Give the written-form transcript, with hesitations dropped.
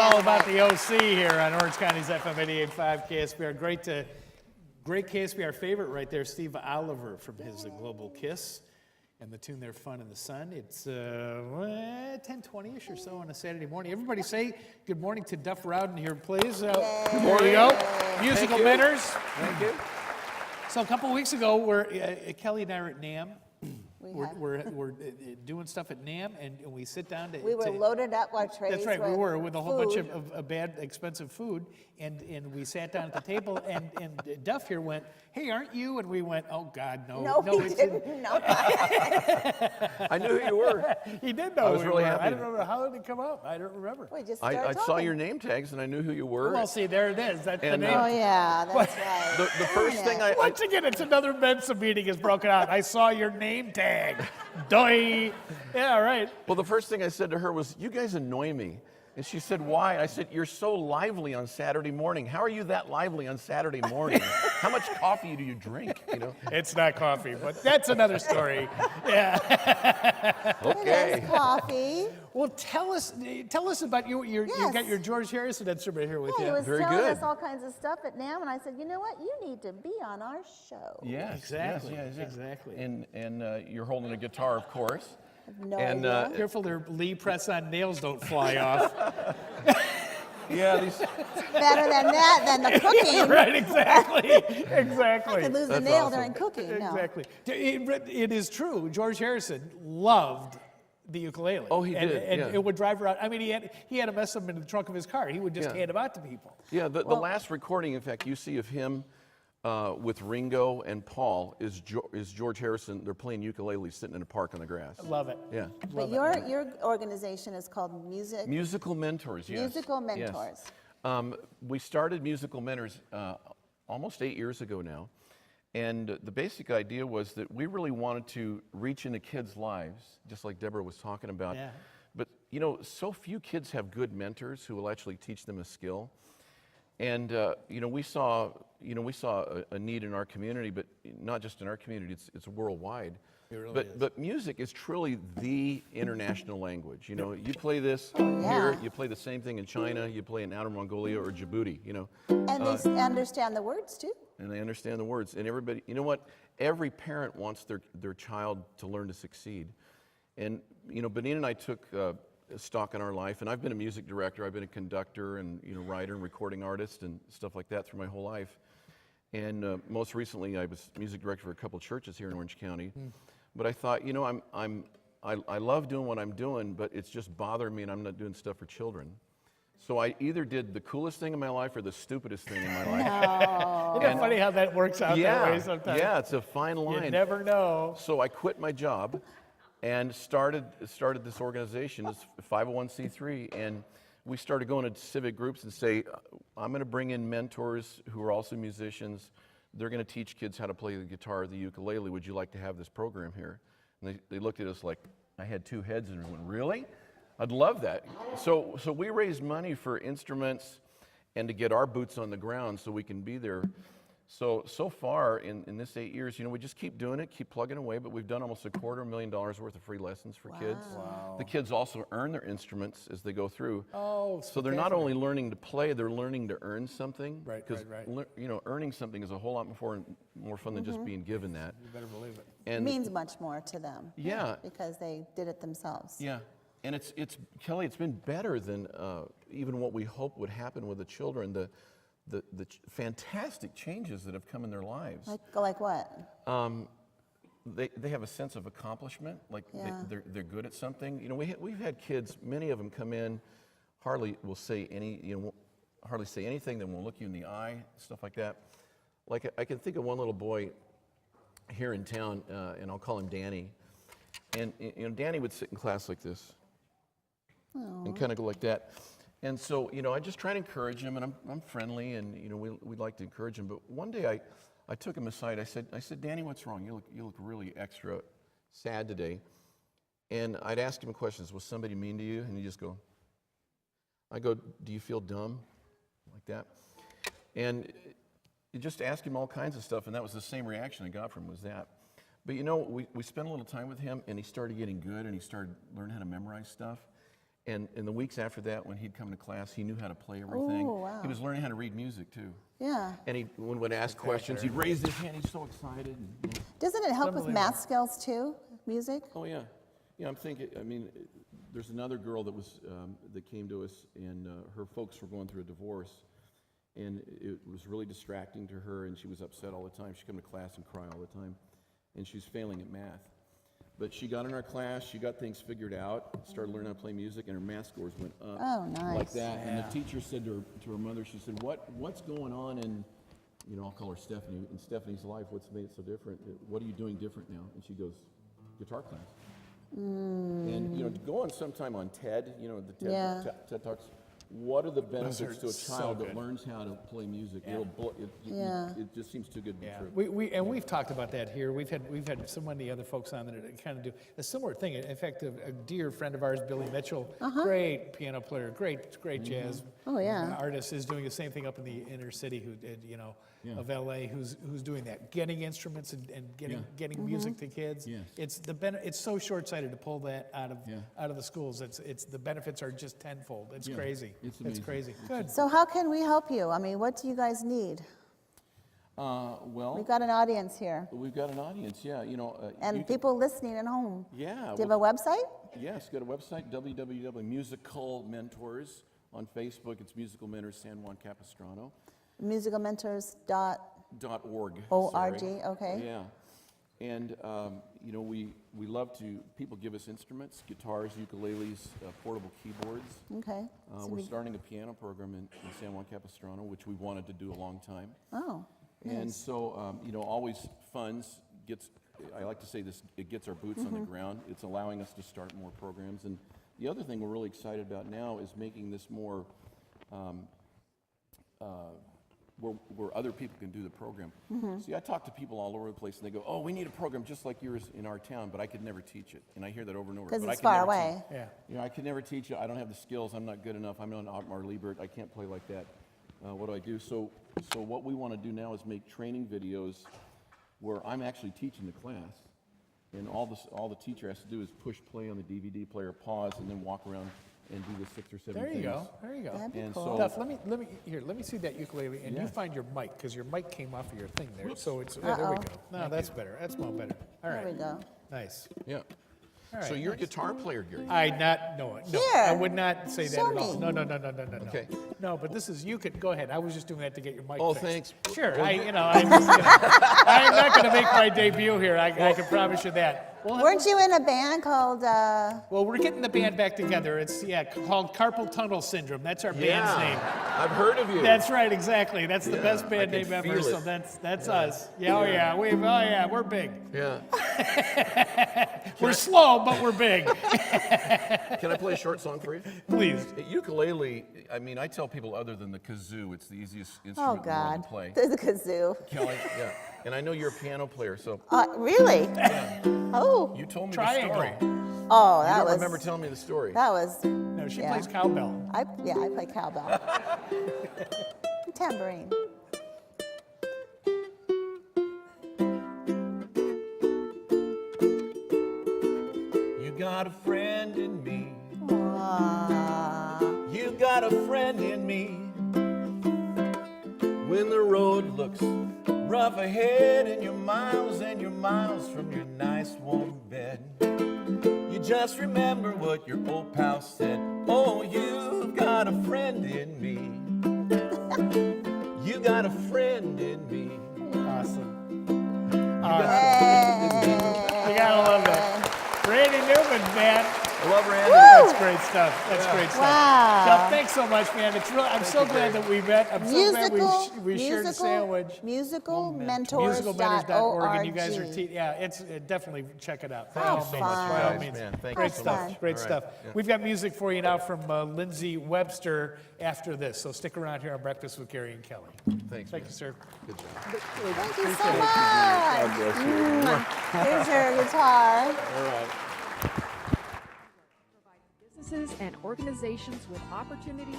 all about the OC here on Orange County's FM 88.5 KSBR. Great KSBR favorite right there, Steve Oliver from his Global Kiss. And the tune there, Fun in the Sun. It's 10:20-ish or so on a Saturday morning. Everybody say good morning to Duff Rowden here, please. Good morning. There you go. Musical Mentors. Thank you. So a couple of weeks ago, Kelly and I were at NAMM. We're doing stuff at NAMM, and we sit down to... We were loaded up our trays. That's right, we were, with a whole bunch food. of bad, expensive food, and we sat down at the table, and Duff here went, "Hey, aren't you?" And we went, "Oh, God, no." No, he didn't. No. I knew who you were. He did know I was who really we were. happy. I don't remember how did it come up. I don't remember. We just I started saw talking. your name tags, and I knew who you were. Well, see, there it is. That's the And, name. Oh, yeah, that's right. The first thing I Once again, it's another Mensa meeting is broken out. I saw your name tag. Doi. Yeah, right. well, the first thing I said to her was, "You guys annoy me." And she said, "Why?" I said, "You're so lively on Saturday morning. How are you that lively on Saturday morning? How much coffee do you drink?" You know. It's not coffee, but that's another story. Yeah. Okay. It is coffee. Well, tell us about you. You Yes. got your George Harrison instrument here with Yeah, he you. was Very telling good. us all kinds of stuff at NAMM, and I said, you know what? You need to be on our show. Yes. Exactly, Yes, yes. exactly. And you're holding a guitar, of course. I have no And, idea. Careful, their Lee press-on nails don't fly off. Yeah. These. Better than that, than the cooking. Right, exactly, I exactly. could lose a That's nail awesome. during cooking. No. Exactly. It is true. George Harrison loved the ukulele. Oh, he and, did, And yeah. it would drive around. I mean, he had a mess of them in the trunk of his car. He would just Yeah. hand them out to people. Yeah. The last recording, in fact, you see of him with Ringo and Paul is George Harrison. They're playing ukulele, sitting in a park on the grass. Love it. Yeah. But your organization is called Musical Mentors. Yes. Musical Yes. Mentors. We started Musical Mentors almost 8 years ago now. And the basic idea was that we really wanted to reach into kids' lives, just like Deborah was talking about. Yeah. But, so few kids have good mentors who will actually teach them a skill. And, we saw a need in our community, but not just in our community, it's worldwide. It really is. But music is truly the international language. You play this yeah. here, you play the same thing in China, you play in Outer Mongolia or Djibouti, And they understand the words, too. and they understand the words. And everybody, you know what? Every parent wants their child to learn to succeed. And, Benita and I took stock in our life, and I've been a music director, I've been a conductor and, writer and recording artist and stuff like that through my whole life. And most recently, I was music director for a couple churches here in Orange County. But I thought, I love doing what I'm doing, but it's just bothering me, and I'm not doing stuff for children. So I either did the coolest thing in my life or the stupidest thing in my life. Isn't it funny how that works out that way sometimes? Yeah, it's a fine line. You never know. So I quit my job and started this organization, this 501c3, and we started going to civic groups and say, I'm going to bring in mentors who are also musicians. They're going to teach kids how to play the guitar, the ukulele. Would you like to have this program here? And they looked at us like I had two heads and went, really? I'd love that. So we raised money for instruments and to get our boots on the ground so we can be there. So far in this 8 years, we just keep doing it, keep plugging away, but we've done almost $250,000 worth of free lessons for kids. Wow. The kids also earn their instruments as they go through. Oh, So they're not only learning to play, they're learning to earn something. Right. Earning something is a whole lot more fun than just being given that. You better believe it. It And means much more to them. Yeah. Because they did it themselves. yeah, and it's Kelly, it's been better than even what we hoped would happen with the children. The fantastic changes that have come in their lives. Like what? They have a sense of accomplishment, like Yeah. they're good at something. We've had kids, many of them come in, hardly say anything, they won't look you in the eye, stuff like that. Like I can think of one little boy here in town, and I'll call him Danny. And Danny would sit in class like this, and kind of go like that. And so, I just try to encourage him, and I'm friendly, and we like to encourage him. But one day I took him aside. I said, Danny, what's wrong? You look really extra sad today. And I'd ask him questions. Was somebody mean to you? And he'd just go. I go, do you feel dumb? Like that. And you just ask him all kinds of stuff, and that was the same reaction I got from him, was that. But we spent a little time with him, and he started getting good, and he started learning how to memorize stuff. And in the weeks after that, when he'd come to class, he knew how to play everything. Oh, wow. He was learning how to read music too. Yeah. And he would ask questions. He'd raise his hand. He's so excited. And, Doesn't it help with math skills too, music? oh yeah, yeah. I'm thinking. I mean, there's another girl that was that came to us, and her folks were going through a divorce, and it was really distracting to her, and she was upset all the time. She'd come to class and cry all the time, and she was failing at math. But she got in our class, she got things figured out, started learning how to play music, and her math scores went up. Oh, nice. Like that. And the teacher said to her mother, she said, what's going on in, I'll call her Stephanie, in Stephanie's life, what's made it so different? What are you doing different now? And she goes, guitar class. And, to go on sometime on TED, the TED Talks, what are the benefits to a child that learns how to play music? Yeah. It just seems too good to be true. We've talked about that here. We've had so many other folks on that kind of do a similar thing. In fact, a dear friend of ours, Billy Mitchell, great piano player, great jazz artist, is doing the same thing up in the inner city. Who did of LA? Who's doing that? Getting instruments and getting music to kids. Yes. It's so short-sighted to pull that out of the schools. It's the benefits are just tenfold. It's crazy. It's crazy. Good. So how can we help you? I mean, what do you guys need? Well, We've got an audience here. we've got an audience, yeah. And people listening at home. Yeah. Do you have a website? Yes, go to website, www.musical mentors. On Facebook, it's Musical Mentors San Juan Capistrano. Musicalmentors.org. .org. Okay. Yeah. And, we love to, people give us instruments, guitars, ukuleles, portable keyboards. Okay. We're starting a piano program in San Juan Capistrano, which we wanted to do a long time. Oh. And so, always funds I like to say this, it gets our boots on the ground. It's allowing us to start more programs. And the other thing we're really excited about now is making this more, where other people can do the program. See, I talk to people all over the place, and they go, "Oh, we need a program just like yours in our town," but I could never teach it. And I hear that over and over. Because but it's I could far never away. Yeah. I could never teach it. I don't have the skills. I'm not good enough. I'm not an Otmar Liebert. I can't play like that. What do I do? So what we want to do now is make training videos where I'm actually teaching the class, and all the teacher has to do is push play on the DVD player, pause, and then walk around and do the 6 or 7 There you things. go. There you go. That'd be And cool. so- Duff, let me see that ukulele, and you Yeah. find your mic, because your mic came off of your thing there. So it's there we go. No, that's better. That's more better. All right. There we go. Nice. Yeah. All right. So you're a guitar player, Gary. No, Here. I would not say that Show at all. me. No. Okay. No, but this is, you could, go ahead. I was just doing that to get your mic Oh, fixed. thanks. Sure, I'm not going to make my debut here. I can promise you that. Weren't you in a band called, Well, we're getting the band back together. It's, called Carpal Tunnel Syndrome. That's our band's name. I've heard of you. That's right, exactly. That's the best band I can name ever. feel So it. that's us. Yeah, we're big. Yeah. We're slow, but we're big. Can I play a short song for you? Please. Ukulele, I mean, I tell people other than the kazoo, it's the easiest oh instrument in the world God, to play. there's a kazoo. Kelly, yeah. And I know you're a piano player, so Really? Oh. you told me Triangle. the story. Oh, You that don't was, remember telling me the story. that was, No, she Yeah. plays cowbell. I play cowbell. Tambourine. You got a friend in me. Aww. You got a friend in me. When the road looks rough ahead and you're miles from your nice warm bed, you just remember what your old pal said. Oh, you've got a friend in me. You got a friend in me. Awesome. Hey. You gotta love that. Randy Newman, man. I love Randy. That's great stuff. That's great stuff. Wow. Duff, thanks so much, man. It's really, I'm so glad that we met. I'm so glad we shared a sandwich. Musicalmentors.org. and you guys are, it's definitely check it out. By How all means. fun. By all Guys, means. man, thank Great you so stuff. much. Great All right. stuff. Yeah. We've got music for you now from Lindsay Webster after this. So stick around here on Breakfast with Gary and Kelly. Thanks, Thank man. you, sir. Good job. Thank you so much. Here's your guitar. All right. Businesses and organizations with opportunities